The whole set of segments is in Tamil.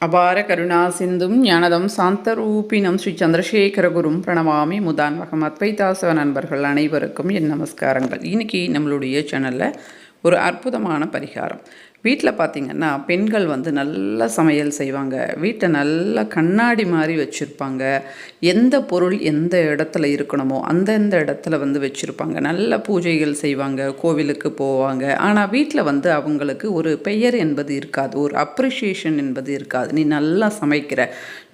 அபார கருணா சிந்தும் ஞானதம் சாந்தரூபினம் ஸ்ரீ சந்திரசேகரகுரும் பிரணவாமி முதான்வகம் அத்வைதாசவ நண்பர்கள் அனைவருக்கும் என் நமஸ்காரங்கள். இன்னைக்கு நம்மளுடைய சேனலில் ஒரு அற்புதமான பரிகாரம். வீட்டில் பார்த்திங்கன்னா பெண்கள் நல்ல சமையல் செய்வாங்க, வீட்டை நல்லா கண்ணாடி மாதிரி வச்சுருப்பாங்க. எந்த பொருள் எந்த இடத்துல இருக்கணுமோ அந்தந்த இடத்துல வச்சுருப்பாங்க. நல்ல பூஜைகள் செய்வாங்க, கோவிலுக்கு போவாங்க. ஆனால் வீட்டில் அவங்களுக்கு ஒரு பெயர் என்பது இருக்காது, ஒரு அப்ரிஷியேஷன் என்பது இருக்காது. நீ நல்லா சமைக்கிற,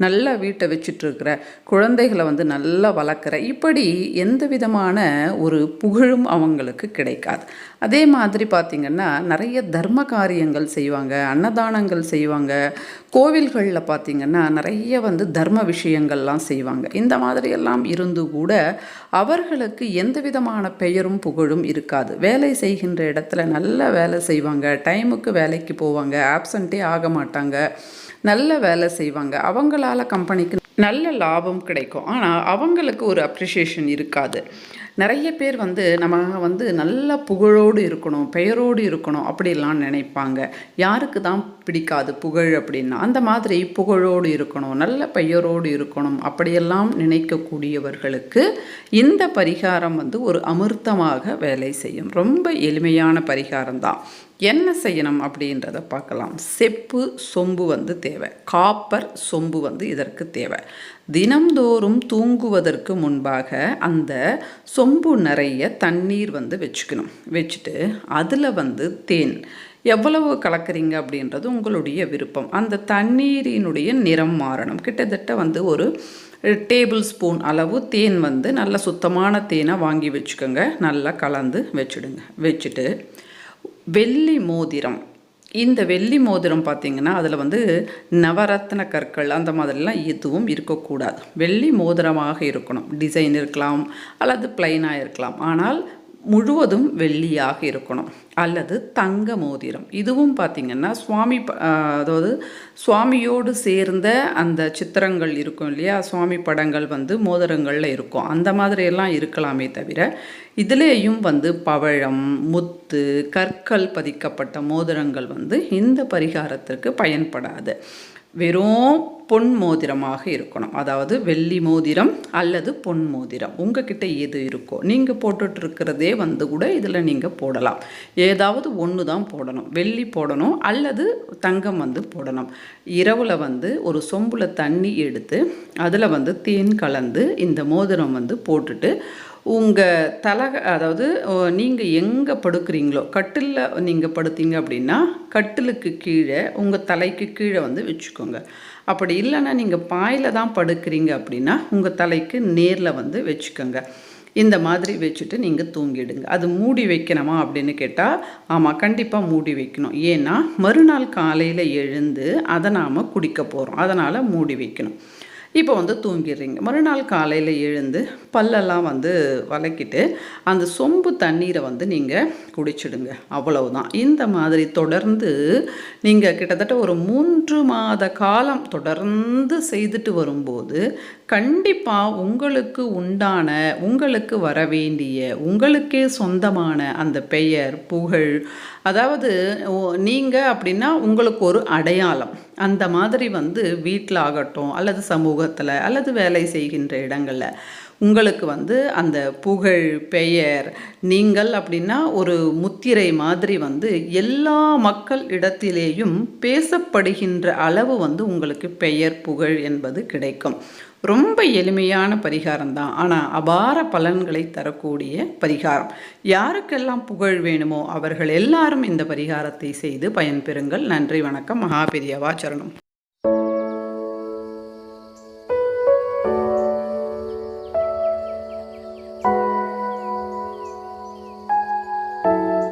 நல்லா வீட்டை வச்சுட்ருக்கிற, குழந்தைகளை நல்லா வளர்க்குற, இப்படி எந்த விதமான ஒரு புகழும் அவங்களுக்கு கிடைக்காது. அதே மாதிரி பார்த்திங்கன்னா நிறைய தர்ம காரியங்கள் செய்வாங்க, அன்னதானங்கள் செய்வாங்க, கோவில்களில் பார்த்திங்கன்னா நிறைய தர்ம விஷயங்கள்லாம் செய்வாங்க. இந்த மாதிரியெல்லாம் இருந்து கூட அவர்களுக்கு எந்த விதமான பெயரும் புகழும் இருக்காது. வேலை செய்கின்ற இடத்துல நல்ல வேலை செய்வாங்க, டைமுக்கு வேலைக்கு போவாங்க, ஆப்சண்ட்டே ஆக மாட்டாங்க, நல்ல வேலை செய்வாங்க, அவங்களால கம்பெனிக்கு நல்ல லாபம் கிடைக்கும். ஆனால் அவங்களுக்கு ஒரு அப்ரிஷியேஷன் இருக்காது. நிறைய பேர் நம்ம நல்ல புகழோடு இருக்கணும், பெயரோடு இருக்கணும் அப்படிலாம் நினைப்பாங்க. யாருக்கு தான் பிடிக்காது புகழ் அப்படின்னா? அந்த மாதிரி புகழோடு இருக்கணும், நல்ல பெயரோடு இருக்கணும் அப்படியெல்லாம் நினைக்கக்கூடியவர்களுக்கு இந்த பரிகாரம் ஒரு அமிர்தமாக வேலை செய்யும். ரொம்ப எளிமையான பரிகாரம் தான். என்ன செய்யணும் அப்படின்றத பார்க்கலாம். செப்பு சொம்பு தேவை, காப்பர் சொம்பு இதற்கு தேவை. தினம்தோறும் தூங்குவதற்கு முன்பாக அந்த சொம்பு நிறைய தண்ணீர் வச்சுக்கணும். வச்சுட்டு அதில் தேன் எவ்வளவு கலக்கிறீங்க அப்படின்றது உங்களுடைய விருப்பம். அந்த தண்ணீரினுடைய நிறம் மாறணும். கிட்டத்தட்ட ஒரு டேபிள் ஸ்பூன் அளவு தேன் நல்ல சுத்தமான தேனை வாங்கி வச்சுக்கோங்க. நல்லா கலந்து வச்சுடுங்க. வச்சுட்டு வெள்ளி மோதிரம், இந்த வெள்ளி மோதிரம் பார்த்திங்கன்னா அதில் நவரத்ன கற்கள் அந்த மாதிரிலாம் எதுவும் இருக்கக்கூடாது. வெள்ளி மோதிரமாக இருக்கணும். டிசைன் இருக்கலாம் அல்லது பிளைனாக இருக்கலாம், ஆனால் முழுவதும் வெள்ளியாக இருக்கணும். அல்லது தங்க மோதிரம், இதுவும் பார்த்திங்கன்னா அதாவது சுவாமியோடு சேர்ந்த அந்த சித்திரங்கள் இருக்கும் இல்லையா, சுவாமி படங்கள் மோதிரங்களில் இருக்கும். அந்த மாதிரியெல்லாம் இருக்கலாமே தவிர இதுலேயும் பவழம், முத்து, கற்கள் பதிக்கப்பட்ட மோதிரங்கள் இந்த பரிகாரத்திற்கு பயன்படாது. வெறும் பொன் மோதிரமாக இருக்கணும். அதாவது வெள்ளி மோதிரம் அல்லது பொன் மோதிரம் உங்ககிட்ட எது இருக்கோ, நீங்கள் போட்டுட்ருக்கிறதே கூட இதில் நீங்கள் போடலாம். ஏதாவது ஒன்று தான் போடணும். வெள்ளி போடணும் அல்லது தங்கம் போடணும். இரவில் ஒரு சொம்பில் தண்ணி எடுத்து அதில் தேன் கலந்து இந்த மோதிரம் போட்டுட்டு உங்கள் அதாவது நீங்கள் எங்கே படுக்கிறீங்களோ, கட்டிலில் நீங்கள் படுத்தீங்க அப்படின்னா கட்டிலுக்கு கீழே உங்கள் தலைக்கு கீழே வச்சுக்கோங்க. அப்படி இல்லைன்னா நீங்கள் பாயில் தான் படுக்கிறீங்க அப்படின்னா உங்கள் தலைக்கு நேரில் வச்சுக்கோங்க. இந்த மாதிரி வச்சுட்டு நீங்கள் தூங்கிடுங்க. அது மூடி வைக்கணுமா அப்படின்னு கேட்டால் ஆமாம், கண்டிப்பாக மூடி வைக்கணும். ஏன்னா மறுநாள் காலையில் எழுந்து அதை நாம் குடிக்க போகிறோம், அதனால் மூடி வைக்கணும். இப்போ தூங்கிடுறீங்க. மறுநாள் காலையில் எழுந்து பல்லெல்லாம் வளக்கிட்டு அந்த சொம்பு தண்ணீரை நீங்கள் குடிச்சிடுங்க. அவ்வளவுதான். இந்த மாதிரி தொடர்ந்து நீங்கள் கிட்டத்தட்ட ஒரு 3 மாத காலம் தொடர்ந்து செய்துட்டு வரும்போது கண்டிப்பாக உங்களுக்கு உண்டான, உங்களுக்கு வர வேண்டிய, உங்களுக்கே சொந்தமான அந்த பெயர், புகழ், அதாவது நீங்கள் அப்படின்னா உங்களுக்கு ஒரு அடையாளம், அந்த மாதிரி வீட்டில் ஆகட்டும் அல்லது சமூகத்தில் அல்லது வேலை செய்கின்ற இடங்களில் உங்களுக்கு அந்த புகழ், பெயர், நீங்கள் அப்படின்னா ஒரு முத்திரை மாதிரி எல்லா மக்கள் இடத்திலேயும் பேசப்படுகின்ற அளவு உங்களுக்கு பெயர், புகழ் என்பது கிடைக்கும். ரொம்ப எளிமையான பரிகாரம் தான், ஆனால் அபார பலன்களை தரக்கூடிய பரிகாரம். யாருக்கெல்லாம் புகழ் வேணுமோ அவர்கள் எல்லாரும் இந்த பரிகாரத்தை செய்து பயன்பெறுங்கள். நன்றி, வணக்கம். மகாபெரியவா சரணம்.